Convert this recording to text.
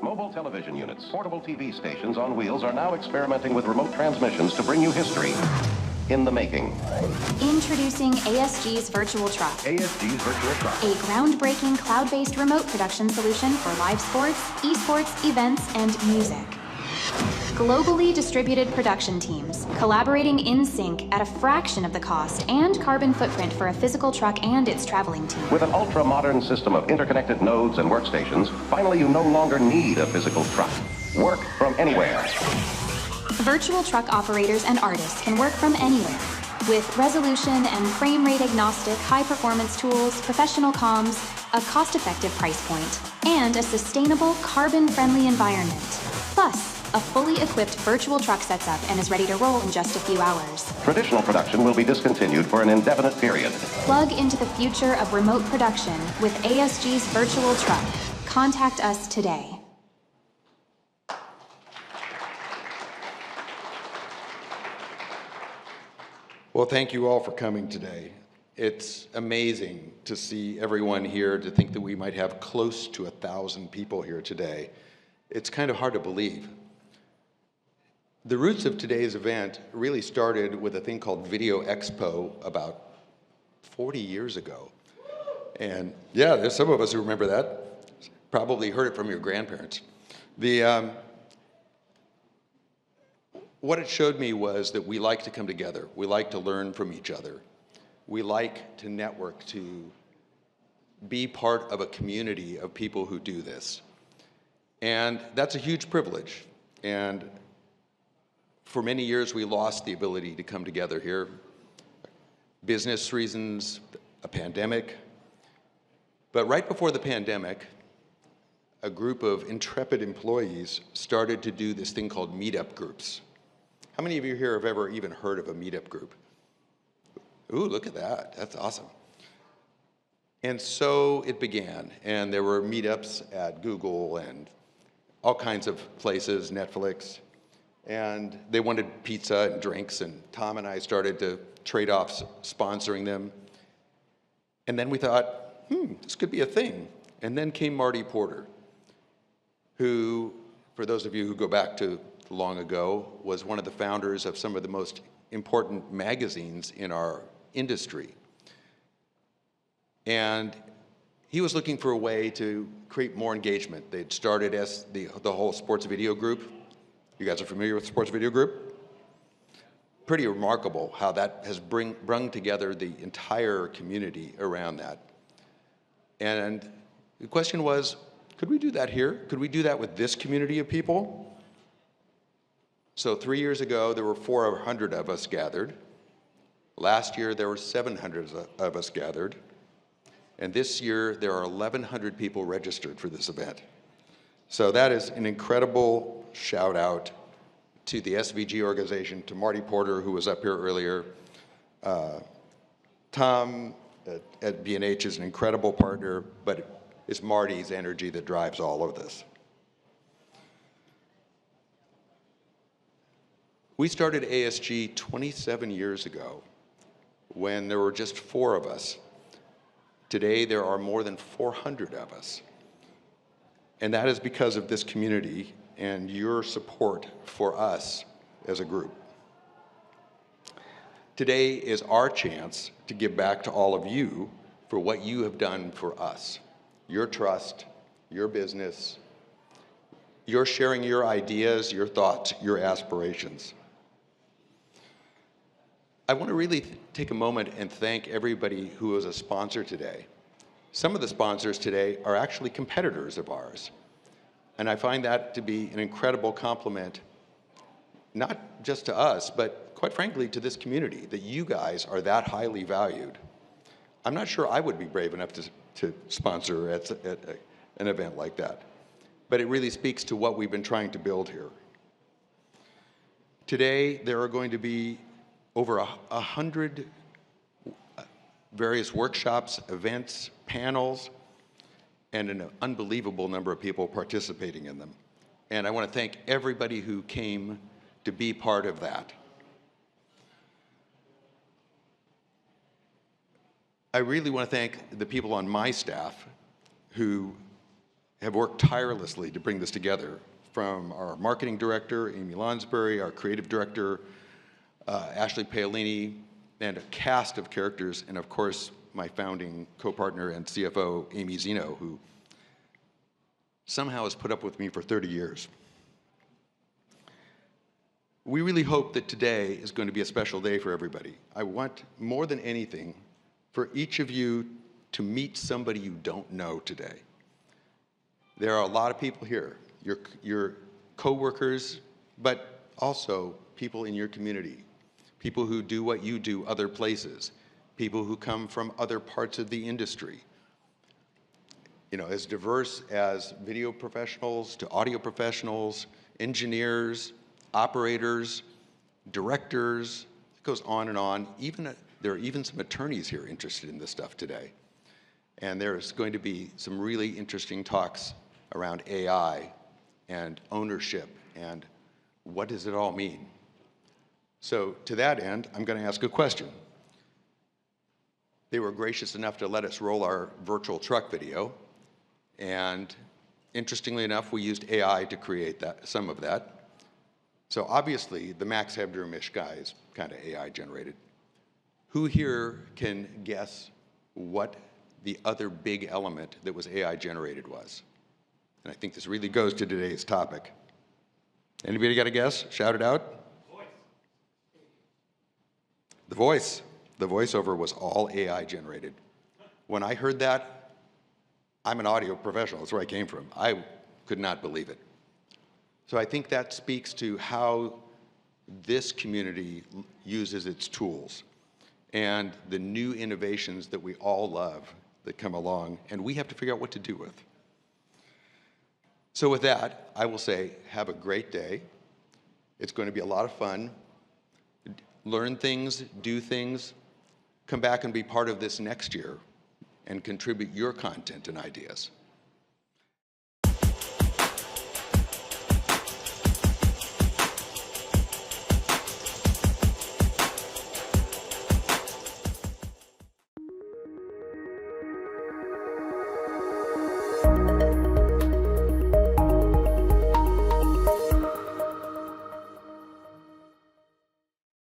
Mobile television units, portable TV stations on wheels are now experimenting with remote transmissions to bring you history in the making. Introducing ASG's Virtual Truck. ASG's Virtual Truck. A groundbreaking cloud-based remote production solution for live sports, esports, events, and music. Globally distributed production teams, collaborating in sync at a fraction of the cost and carbon footprint for a physical truck and its traveling team. With an ultra-modern system of interconnected nodes and workstations, finally you no longer need a physical truck. Work from anywhere. Virtual truck operators and artists can work from anywhere. With resolution and frame rate agnostic high-performance tools, professional comms, a cost-effective price point, and a sustainable, carbon-friendly environment. Plus, a fully equipped virtual truck sets up and is ready to roll in just a few hours. Traditional production will be discontinued for an indefinite period. Plug into the future of remote production with ASG's Virtual Truck. Contact us today. Well, thank you all for coming today. It's amazing to see everyone here, to think that we might have close to 1,000 people here today. It's kind of hard to believe. The roots of today's event really started with a thing called Video Expo about 40 years ago. And yeah, there's some of us who remember that. Probably heard it from your grandparents. What it showed me was that we like to come together. We like to learn from each other. We like to network, to be part of a community of people who do this. And that's a huge privilege. And for many years, we lost the ability to come together here. Business reasons, a pandemic. But right before the pandemic, a group of intrepid employees started to do this thing called meetup groups. How many of you here have ever even heard of a meetup group? Ooh, look at that. That's awesome. And so it began, and there were meetups at Google and all kinds of places, Netflix, and they wanted pizza and drinks, and Tom and I started to trade off sponsoring them. And then we thought, this could be a thing. And then came Marty Porter, who, for those of you who go back to long ago, was one of the founders of some of the most important magazines in our industry. And he was looking for a way to create more engagement. They'd started as the whole sports video group. You guys are familiar with sports video group? Pretty remarkable how that has brung together the entire community around that. And the question was, could we do that here? Could we do that with this community of people? So 3 years ago, there were 400 of us gathered. Last year, there were 700 of us gathered. And this year, there are 1,100 people registered for this event. So that is an incredible shout out to the SVG organization, to Marty Porter, who was up here earlier. Tom at B&H is an incredible partner, but it's Marty's energy that drives all of this. We started ASG 27 years ago when there were just 4 of us. Today, there are more than 400 of us. And that is because of this community and your support for us as a group. Today is our chance to give back to all of you for what you have done for us. Your trust, your business, your sharing your ideas, your thoughts, your aspirations. I want to really take a moment and thank everybody who was a sponsor today. Some of the sponsors today are actually competitors of ours. And I find that to be an incredible compliment, not just to us, but quite frankly to this community, that you guys are that highly valued. I'm not sure I would be brave enough to sponsor at an event like that. But it really speaks to what we've been trying to build here. Today, there are going to be over 100 various workshops, events, panels, and an unbelievable number of people participating in them. And I want to thank everybody who came to be part of that. I really want to thank the people on my staff who have worked tirelessly to bring this together, from our marketing director, Amy Lonsbury, our creative director, Ashley Paolini, and a cast of characters, and of course, my founding co-partner and CFO, Amy Zeno, who somehow has put up with me for 30 years. We really hope that today is going to be a special day for everybody. I want, more than anything, for each of you to meet somebody you don't know today. There are a lot of people here, your coworkers, but also people in your community, people who do what you do other places, people who come from other parts of the industry. You know, as diverse as video professionals to audio professionals, engineers, operators, directors, it goes on and on. There are even some attorneys here interested in this stuff today. And there's going to be some really interesting talks around AI and ownership and what does it all mean. So to that end, I'm going to ask a question. They were gracious enough to let us roll our virtual truck video. And interestingly enough, we used AI to create some of that. So obviously, the Max Headroom-ish guy is kind of AI generated. Who here can guess what the other big element that was AI generated was? And I think this really goes to today's topic. Anybody got a guess? Shout it out. The voice. The voiceover was all AI generated. When I heard that, I'm an audio professional, that's where I came from. I could not believe it. So I think that speaks to how this community uses its tools and the new innovations that we all love that come along, and we have to figure out what to do with. So with that, I will say, have a great day. It's going to be a lot of fun. Learn things, do things, come back and be part of this next year and contribute your content and ideas.